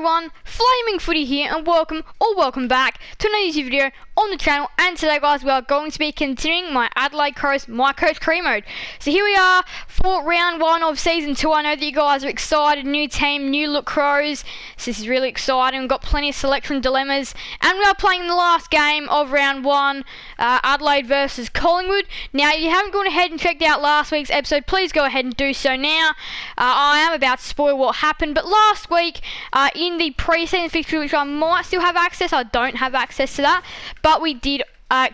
everyone, Flaming Footy here, and welcome back to another YouTube video on the channel. And today, guys, we are going to be continuing my Adelaide Crows My Coach career mode. So here we are for round 1 of season 2. I know that you guys are excited. New team, new look Crows. So this is really exciting. We've got plenty of selection dilemmas, and we are playing the last game of round 1, Adelaide versus Collingwood. Now, if you haven't gone ahead and checked out last week's episode, please go ahead and do so now. I am about to spoil what happened, but last week in the pre-season fixture, which I might still have access, I don't have access to that, but we did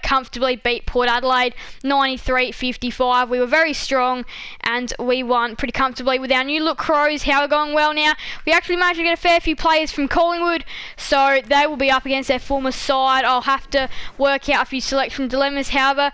comfortably beat Port Adelaide 93-55. We were very strong and we won pretty comfortably with our new look Crows. How we're going well now. We actually managed to get a fair few players from Collingwood, so they will be up against their former side. I'll have to work out a few selection dilemmas, however.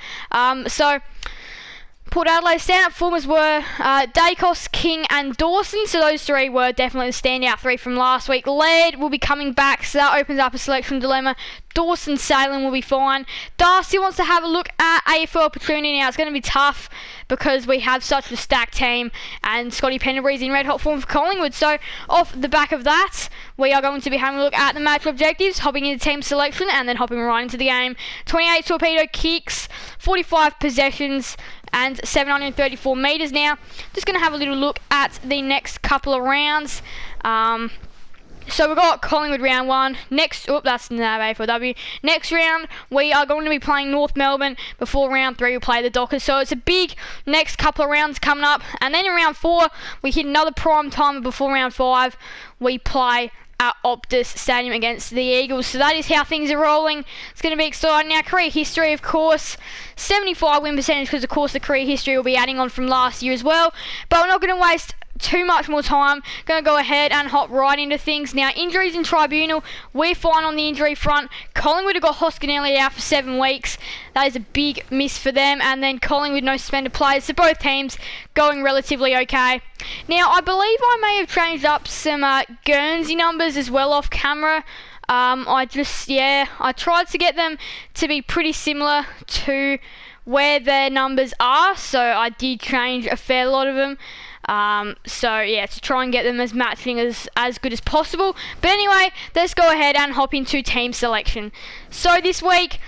Port Adelaide stand-up performers were Dacos, King and Dawson, so those three were definitely the standout three from last week. Laird will be coming back, so that opens up a selection dilemma. Dawson, Salem will be fine. Darcy wants to have a look at AFL opportunity. Now, it's going to be tough because we have such a stacked team, and Scotty Pendlebury's in red-hot form for Collingwood. So, off the back of that, we are going to be having a look at the match objectives, hopping into team selection, and then hopping right into the game. 28 torpedo kicks, 45 possessions, and 734 metres. Now, just going to have a little look at the next couple of rounds. So we've got Collingwood round 1. That's no AFLW. Next round, we are going to be playing North Melbourne. Before round 3, we play the Dockers. So it's a big next couple of rounds coming up. And then in round 4, we hit another prime timer. Before round 5, we play at Optus Stadium against the Eagles. So that is how things are rolling. It's going to be exciting. Now, career history, of course, 75 win percentage, because of course the career history will be adding on from last year as well. But we're not going to waste too much more time. Going to go ahead and hop right into things. Now, injuries in tribunal, we're fine on the injury front. Collingwood have got Hoskinelli out for 7 weeks. That is a big miss for them. And then Collingwood, no suspended players. So both teams going relatively okay. Now, I believe I may have changed up some Guernsey numbers as well off camera. I tried to get them to be pretty similar to where their numbers are. So I did change a fair lot of them. To try and get them as matching as good as possible. But anyway, let's go ahead and hop into team selection. So this week,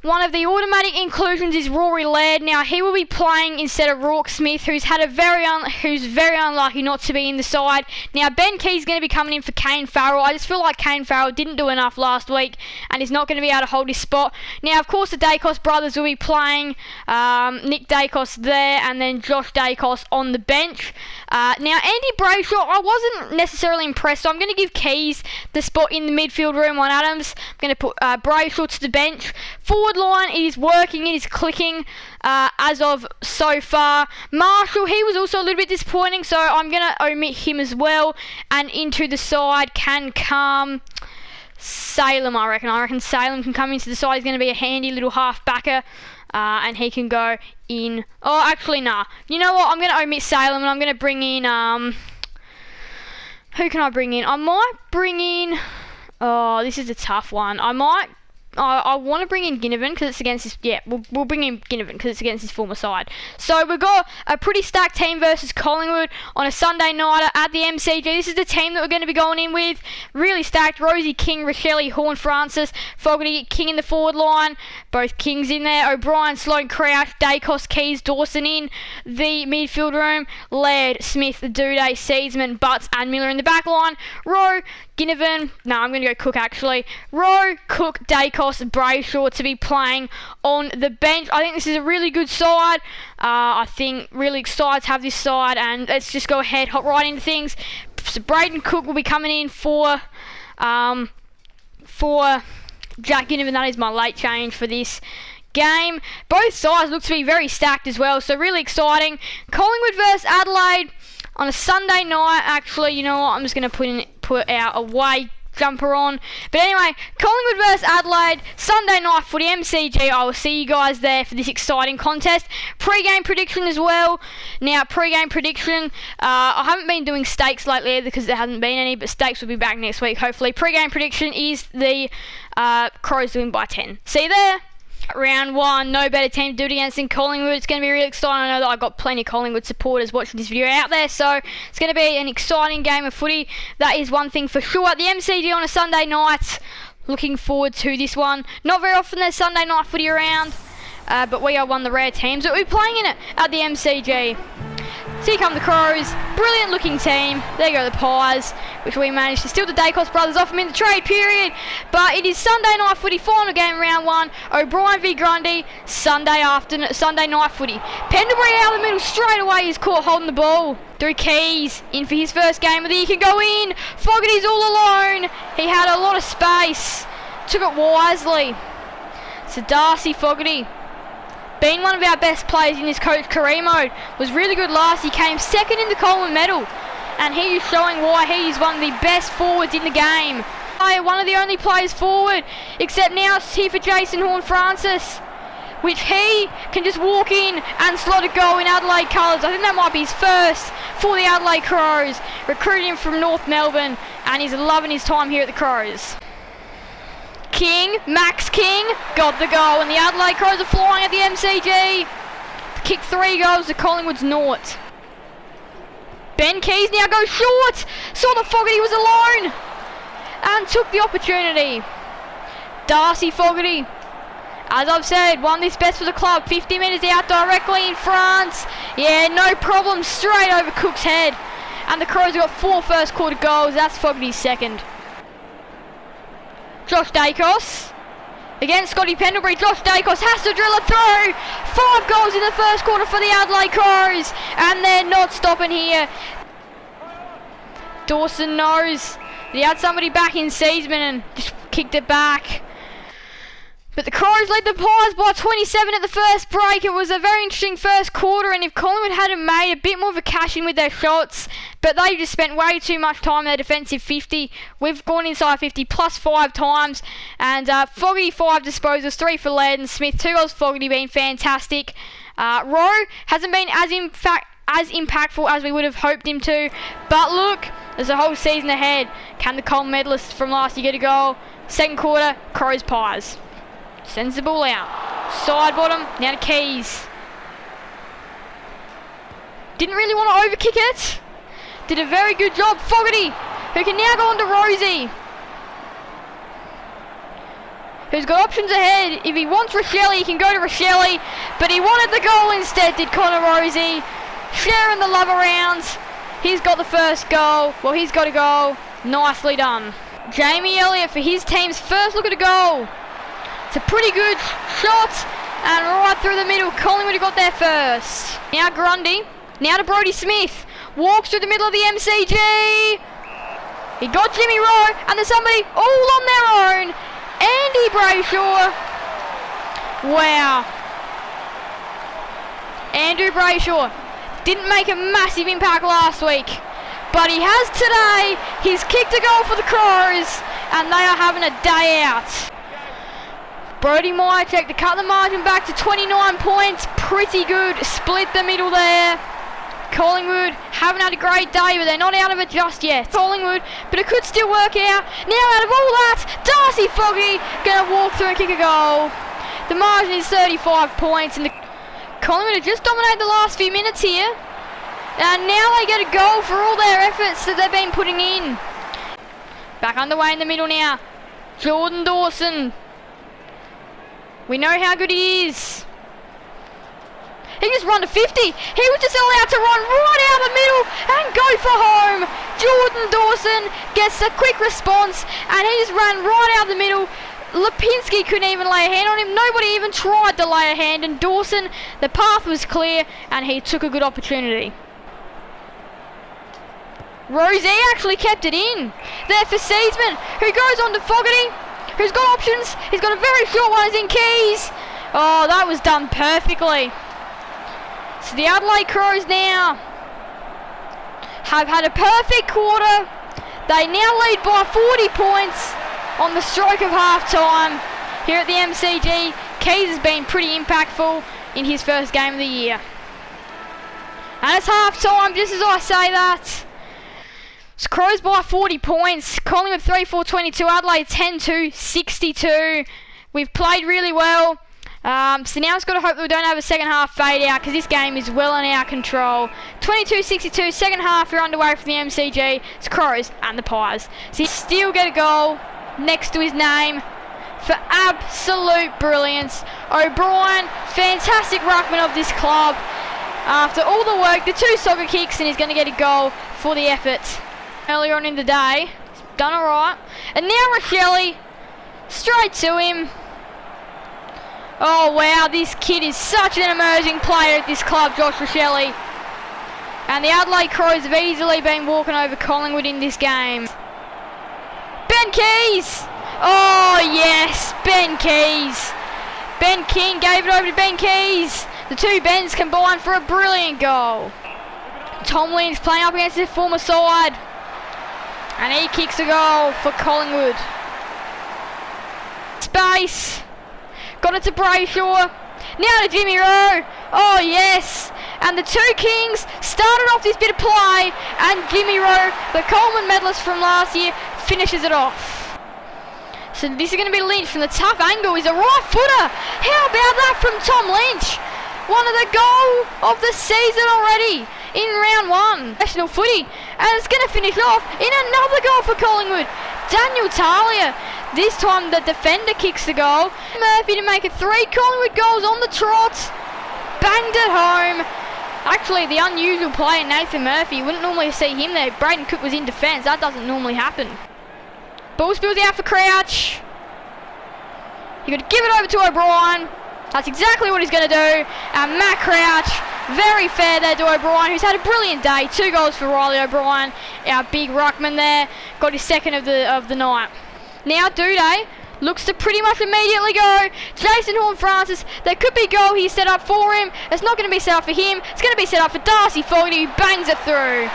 one of the automatic inclusions is Rory Laird. Now, he will be playing instead of Rourke Smith, who's very unlucky not to be in the side. Now, Ben Key's going to be coming in for Kane Farrell. I just feel like Kane Farrell didn't do enough last week and is not going to be able to hold his spot. Now, of course, the Dacos brothers will be playing. Nick Dacos there, and then Josh Dacos on the bench. Now, Andy Brayshaw, I wasn't necessarily impressed, so I'm going to give Keys the spot in the midfield room on Adams. I'm going to put Brayshaw to the bench. Forward line, it is working, it is clicking as of so far. Marshall, he was also a little bit disappointing, so I'm going to omit him as well. And into the side can come Salem, I reckon. I reckon Salem can come into the side. He's going to be a handy little half-backer. And he can go in. Oh, actually, nah. You know what? I'm going to omit Salem and I'm going to bring in. Who can I bring in? I might bring in. Oh, this is a tough one. I want to bring in Ginnivan because it's against his... Yeah, we'll bring in Ginnivan because it's against his former side. So we've got a pretty stacked team versus Collingwood on a Sunday night at the MCG. This is the team that we're going to be going in with. Really stacked. Rosie, King, Rochelle, Horn, Francis, Fogarty, King in the forward line. Both Kings in there. O'Brien, Sloan, Crouch, Dacos, Keys, Dawson in the midfield room. Laird, Smith, Duday, Seedsman, Butts and Miller in the back line. Rowe, Ginnivan. No, I'm going to go Cook actually. Rowe, Cook, Dacos, Brayshaw to be playing on the bench. I think this is a really good side. I think really excited to have this side, and let's just go ahead, hop right into things. So Braden Cook will be coming in for Jack Ginnivan. That is my late change for this game. Both sides look to be very stacked as well, so really exciting. Collingwood versus Adelaide on a Sunday night. Actually, you know what? I'm just going to put our away jumper on. But anyway, Collingwood vs Adelaide, Sunday night for the MCG. I will see you guys there for this exciting contest. Pre-game prediction as well. Now, pre-game prediction, I haven't been doing stakes lately because there hasn't been any, but stakes will be back next week, hopefully. Pre-game prediction is the Crows win by 10. See you there. Round 1, no better team to do it against than Collingwood. It's going to be really exciting. I know that I've got plenty of Collingwood supporters watching this video out there, so it's going to be an exciting game of footy. That is one thing for sure. At the MCG on a Sunday night, looking forward to this one. Not very often there's Sunday night footy around, but we are one of the rare teams that we're playing in it at the MCG. So here come the Crows, brilliant looking team. There go the Pies, which we managed to steal the Dacos brothers off them in the trade period. But it is Sunday night footy, final game round 1. O'Brien v Grundy, Sunday night footy. Pendlebury out of the middle straight away is caught holding the ball. Drew Keys in for his first game of the year, can go in. Fogarty's all alone. He had a lot of space, took it wisely. So Darcy Fogarty, being one of our best players in this coach career mode, was really good last. He came second in the Collingwood medal, and he is showing why he is one of the best forwards in the game. One of the only players forward, except now it's here for Jason Horne-Francis, which he can just walk in and slot a goal in Adelaide colours. I think that might be his first for the Adelaide Crows. Recruited him from North Melbourne, and he's loving his time here at the Crows. King, Max King, got the goal, and the Adelaide Crows are flying at the MCG. Kicked 3 goals to Collingwood's naught. Ben Keys now goes short, saw the Fogarty was alone, and took the opportunity. Darcy Fogarty, as I've said, won this best for the club, 50 metres out directly in front. Yeah, no problem, straight over Cook's head. And the Crows have got 4 first quarter goals, that's Fogarty's second. Josh Dacos against Scotty Pendlebury. Josh Dacos has to drill it through. 5 goals in the first quarter for the Adelaide Crows, and they're not stopping here. Dawson knows that he had somebody back in Seaman and just kicked it back. But the Crows led the Pies by 27 at the first break. It was a very interesting first quarter, and if Collingwood hadn't made a bit more of a cash in with their shots, but they just spent way too much time in their defensive 50. We've gone inside 50 plus 5 times, and Fogarty 5 disposals, 3 for Laird and Smith, 2 goals. Fogarty been fantastic. Rowe hasn't been as impactful as we would have hoped him to, but look, there's a whole season ahead. Can the Coll medalists from last year get a goal? Second quarter, Crows Pies. Sends the ball out. Side bottom, now to Keys. Didn't really want to overkick it. Did a very good job. Fogarty, who can now go on to Rosie, who's got options ahead. If he wants Rochelle, he can go to Rochelle, but he wanted the goal instead, did Connor Rosie. Sharing the love around. He's got the first goal. Well, he's got a goal. Nicely done. Jamie Elliott for his team's first look at a goal. It's a pretty good shot, and right through the middle, Collingwood have got there first. Now Grundy, now to Brodie Smith, walks through the middle of the MCG. He got Jimmy Rowe, and there's somebody all on their own. Andy Brayshaw. Wow. Andrew Brayshaw didn't make a massive impact last week, but he has today. He's kicked a goal for the Crows, and they are having a day out. Brodie Myercheck to cut the margin back to 29 points. Pretty good. Split the middle there. Collingwood haven't had a great day, but they're not out of it just yet. Collingwood, but it could still work out. Now out of all that, Darcy Fogarty going to walk through and kick a goal. The margin is 35 points, and the Collingwood have just dominated the last few minutes here. And now they get a goal for all their efforts that they've been putting in. Back underway in the middle now. Jordan Dawson. We know how good he is. He just run to 50. He was just allowed to run right out the middle and go for home. Jordan Dawson gets a quick response, and he just ran right out the middle. Lipinski couldn't even lay a hand on him. Nobody even tried to lay a hand, and Dawson, the path was clear, and he took a good opportunity. Rosie actually kept it in. There for Seaman, who goes on to Fogarty, who's got options. He's got a very short one, as in Keys. Oh, that was done perfectly. So the Adelaide Crows now have had a perfect quarter. They now lead by 40 points on the stroke of half-time here at the MCG. Keys has been pretty impactful in his first game of the year. And it's half-time, just as I say that. It's Crows by 40 points. Collingwood 3-4-22. Adelaide 10-2, 62. We've played really well. So now it's got to hope that we don't have a second half fade out because this game is well in our control. 22-62, second half, we're underway from the MCG. It's Crows and the Pies. So he still get a goal next to his name for absolute brilliance. O'Brien, fantastic ruckman of this club. After all the work, the 2 soccer kicks, and he's going to get a goal for the effort. Earlier on in the day, he's done alright. And now Rochelle, straight to him. Oh wow, this kid is such an emerging player at this club, Josh Rochelle. And the Adelaide Crows have easily been walking over Collingwood in this game. Ben Keys! Oh yes, Ben Keys. Ben King gave it over to Ben Keys. The 2 Bens combined for a brilliant goal. Tom Lynch playing up against his former side. And he kicks a goal for Collingwood. Space. Got it to Brayshaw. Now to Jimmy Rowe. Oh yes. And the 2 Kings started off this bit of play. And Jimmy Rowe, the Coleman medalist from last year, finishes it off. So this is going to be Lynch from the tough angle. He's a right footer. How about that from Tom Lynch? One of the goal of the season already in round 1. National footy. And it's going to finish off in another goal for Collingwood. Daniel Talia. This time the defender kicks the goal. Murphy to make it 3 Collingwood goals on the trot. Banged it home. Actually, the unusual player, Nathan Murphy, you wouldn't normally see him there. Braden Cook was in defence. That doesn't normally happen. Ball spills out for Crouch. You've got to give it over to O'Brien. That's exactly what he's going to do. And Matt Crouch, very fair there to O'Brien, who's had a brilliant day. 2 goals for Riley O'Brien, our big ruckman there. Got his second of the night. Now Duday looks to pretty much immediately go. Jason Horne-Francis, there could be goal here set up for him. It's not going to be set up for him. It's going to be set up for Darcy Fogarty, who bangs it through.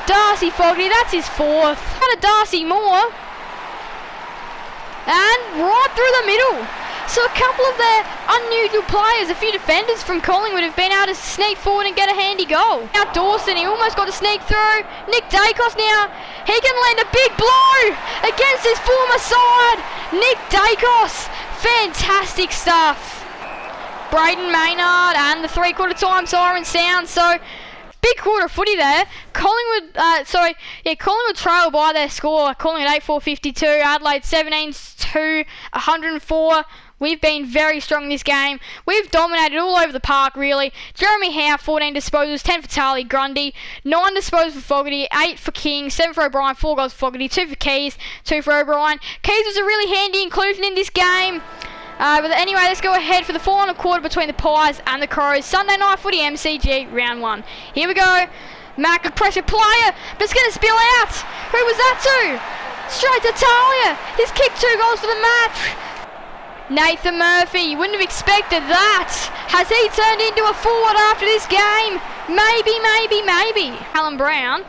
Darcy Fogarty, that's his 4th. Kind of Darcy Moore. And right through the middle. So a couple of their unusual players, a few defenders from Collingwood have been able to sneak forward and get a handy goal. Now Dawson, he almost got to sneak through. Nick Dacos now, he can land a big blow against his former side. Nick Dacos, fantastic stuff. Braden Maynard and the 3/4 time siren sound. So big quarter of footy there. Collingwood trail by their score. Collingwood 8-4-52, Adelaide 17-2, 104. We've been very strong in this game. We've dominated all over the park, really. Jeremy Howe, 14 disposals, 10 for Tarly Grundy, 9 disposals for Fogarty, 8 for King, 7 for O'Brien, 4 goals for Fogarty, 2 for Keys, 2 for O'Brien. Keys was a really handy inclusion in this game. But anyway, let's go ahead for the final quarter between the Pies and the Crows. Sunday night footy MCG round 1. Here we go. Mac, a pressure player, but it's going to spill out. Who was that to? Straight to Talia. He's kicked 2 goals for the match. Nathan Murphy, you wouldn't have expected that. Has he turned into a forward after this game? Maybe. Alan Brown.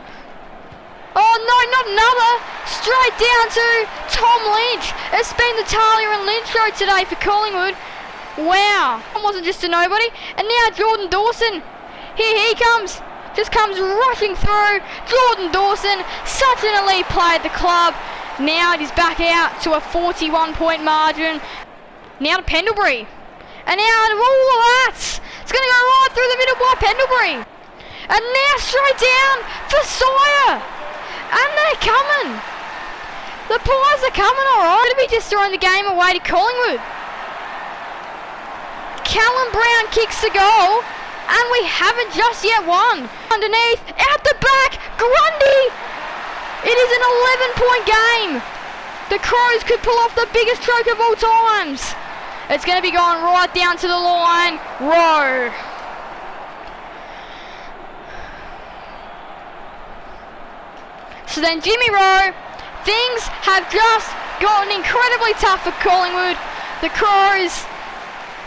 Oh no, not another. Straight down to Tom Lynch. It's been the Talia and Lynch show today for Collingwood. Wow. That wasn't just a nobody. And now Jordan Dawson. Here he comes. Just comes rushing through. Jordan Dawson, such an elite player at the club. Now it is back out to a 41-point margin. Now to Pendlebury. And now out of all of that, it's going to go right through the middle by Pendlebury. And now straight down for Sawyer. And they're coming. The Pies are coming, alright. Going to be just throwing the game away to Collingwood. Callum Brown kicks the goal. And we haven't just yet won. Underneath, out the back, Grundy. It is an 11-point game. The Crows could pull off the biggest stroke of all times. It's going to be going right down to the line. Rowe. So then Jimmy Rowe. Things have just gotten incredibly tough for Collingwood. The Crows,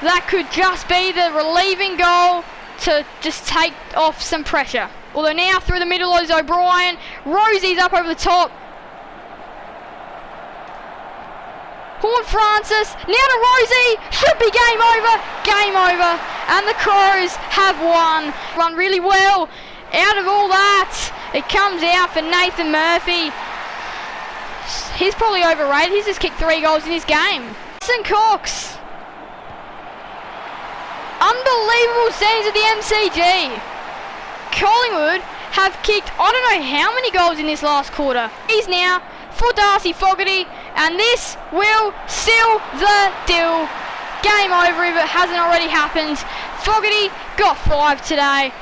that could just be the relieving goal to just take off some pressure. Although now through the middle is O'Brien. Rosie's up over the top. Horne-Francis, now to Rosie, should be game over, and the Crows have won. Run really well, out of all that, it comes out for Nathan Murphy. He's probably overrated, he's just kicked 3 goals in this game. St Cox, Unbelievable scenes at the MCG. Collingwood have kicked I don't know how many goals in this last quarter. He's now for Darcy Fogarty, and this will seal the deal. Game over if it hasn't already happened. Fogarty got 5 today.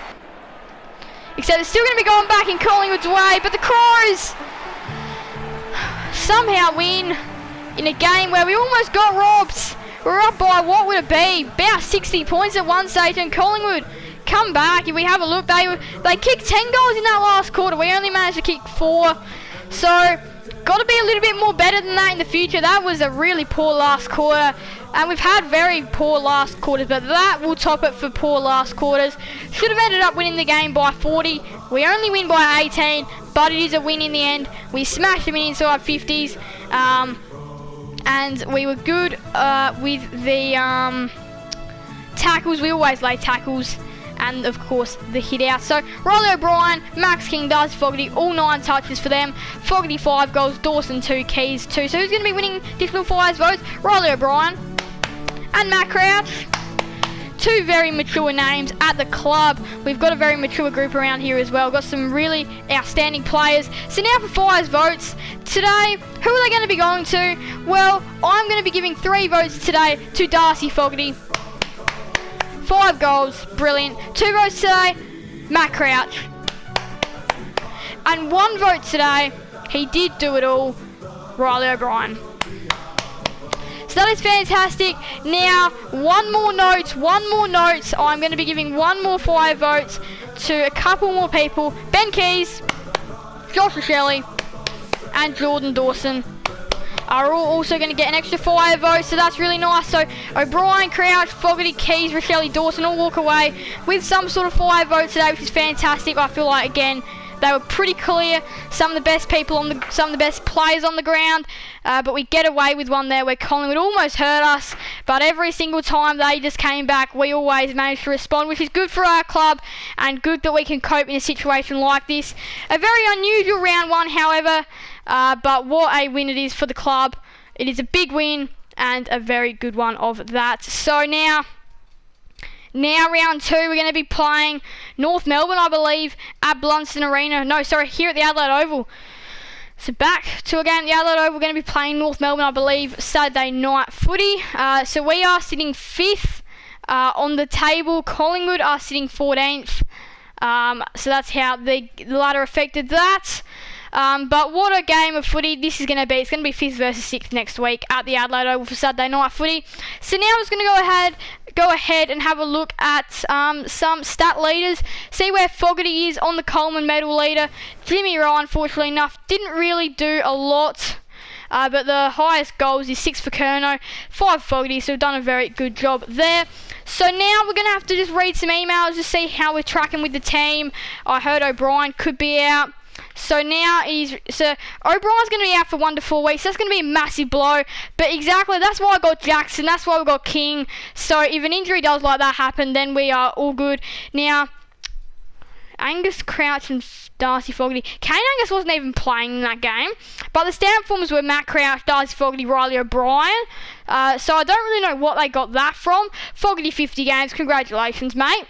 Except it's still going to be going back in Collingwood's way, but the Crows somehow win in a game where we almost got robbed. We're up by, what would it be, about 60 points at one stage, and Collingwood come back. If we have a look, they kicked 10 goals in that last quarter. We only managed to kick 4. So, got to be a little bit more better than that in the future. That was a really poor last quarter. And we've had very poor last quarters, but that will top it for poor last quarters. Should have ended up winning the game by 40. We only win by 18, but it is a win in the end. We smashed them in inside 50s. And we were good with the tackles. We always lay tackles. And of course the hit out. So Riley O'Brien, Max King, Darcy Fogarty, all 9 touches for them. Fogarty 5 goals, Dawson 2, Keys 2. So who's going to be winning additional Fires votes? Riley O'Brien and Matt Crouch. 2 very mature names at the club. We've got a very mature group around here as well. Got some really outstanding players. So now for Fires votes. Today, who are they going to be going to? Well, I'm going to be giving 3 votes today to Darcy Fogarty. 5 goals, brilliant. 2 votes today, Matt Crouch. And 1 vote today, he did do it all, Riley O'Brien. So that is fantastic. Now, one more note. I'm going to be giving 1 more 5 votes to a couple more people. Ben Keys, Josh Shelley, and Jordan Dawson are all also going to get an extra 5 votes, so that's really nice. So O'Brien, Crouch, Fogarty, Keys, Rochelle, Dawson all walk away with some sort of 5 votes today, which is fantastic. I feel like, again, they were pretty clear. Some of the best people some of the best players on the ground, but we get away with one there where Collingwood almost hurt us. But every single time they just came back, we always managed to respond, which is good for our club and good that we can cope in a situation like this. A very unusual round 1, however. But what a win it is for the club. It is a big win and a very good one of that. So now round 2, we're going to be playing North Melbourne, I believe, at Blunston Arena. No, sorry, here at the Adelaide Oval. So back to a game at the Adelaide Oval. We're going to be playing North Melbourne, I believe, Saturday night footy. So we are sitting 5th on the table. Collingwood are sitting 14th. So that's how the ladder affected that. But what a game of footy this is going to be. It's going to be 5th versus 6th next week at the Adelaide Oval for Saturday night footy. So now I'm just going to go ahead and have a look at some stat leaders. See where Fogarty is on the Coleman medal leader. Jimmy Ryan, fortunately enough, didn't really do a lot. But the highest goals is 6 for Kerno, 5 for Fogarty, so we've done a very good job there. So now we're going to have to just read some emails to see how we're tracking with the team. I heard O'Brien could be out. So now O'Brien's going to be out for 1 to 4 weeks. That's going to be a massive blow. But exactly, that's why I got Jackson. That's why we got King. So if an injury does like that happen, then we are all good. Now, Angus Crouch and Darcy Fogarty. Kane Angus wasn't even playing in that game. But the stand formers were Matt Crouch, Darcy Fogarty, Riley O'Brien. So I don't really know what they got that from. Fogarty 50 games. Congratulations, mate.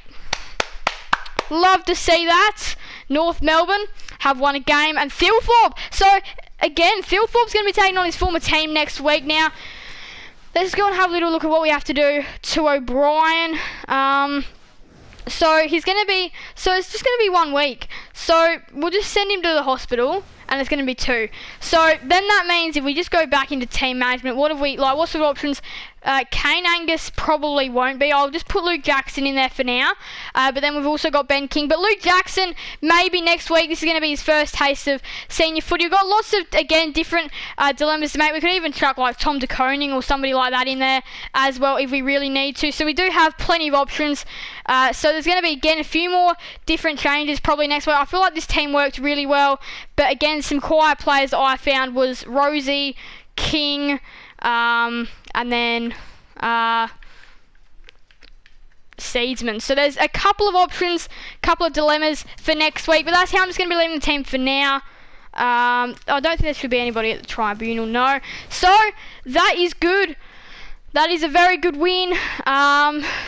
Love to see that. North Melbourne have won a game, and Phil Thorpe. So again, Phil Thorpe's going to be taking on his former team next week. Now, let's go and have a little look at what we have to do to O'Brien. So it's just going to be 1 week. So we'll just send him to the hospital, and it's going to be 2. So then that means if we just go back into team management, what sort of options? Kane Angus probably won't be. I'll just put Luke Jackson in there for now. But then we've also got Ben King. But Luke Jackson, maybe next week. This is going to be his first taste of senior footy. We've got lots of, again, different dilemmas to make. We could even chuck like Tom de Koning or somebody like that in there as well if we really need to. So we do have plenty of options. So there's going to be, again, a few more different changes probably next week. I feel like this team worked really well. But again, some quiet players that I found was Rosie, King, and then Seedsman. So there's a couple of options, couple of dilemmas for next week, but that's how I'm just going to be leaving the team for now. I don't think there should be anybody at the tribunal, no. So that is good. that is a very good win.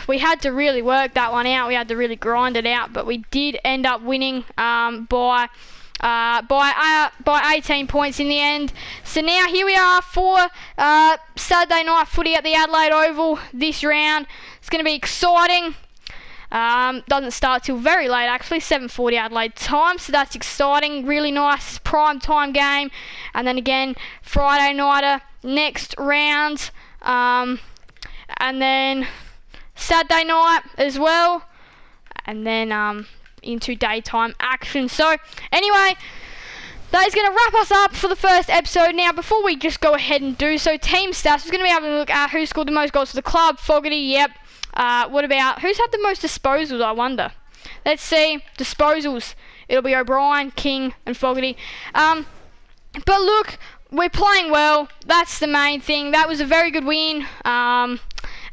We had to really work that one out. We had to really grind it out, but we did end up winning by 18 points in the end. So now here we are for Saturday night footy at the Adelaide Oval this round. It's going to be exciting. Doesn't start till very late, actually, 7:40 Adelaide time, so that's exciting. Really nice prime time game. And then again, Friday nighter next round, and then Saturday night as well, and then into daytime action. So anyway, that is going to wrap us up for the first episode. Now, before we just go ahead and do so, team stats, we're going to be having a look at who scored the most goals for the club. Fogarty, yep. What about who's had the most disposals, I wonder? Let's see. Disposals. It'll be O'Brien, King, and Fogarty. But look, we're playing well. That's the main thing. That was a very good win.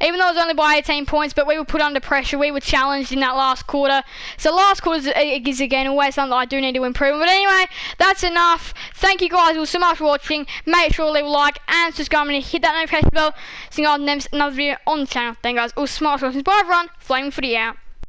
Even though it was only by 18 points, but we were put under pressure. We were challenged in that last quarter. So last quarter is again always something that I do need to improve. But anyway, that's enough. Thank you guys all so much for watching. Make sure to leave a like and subscribe and hit that notification bell so you guys never miss another video on the channel. Thank you guys all so much for watching. Bye everyone. Flaming Footy out.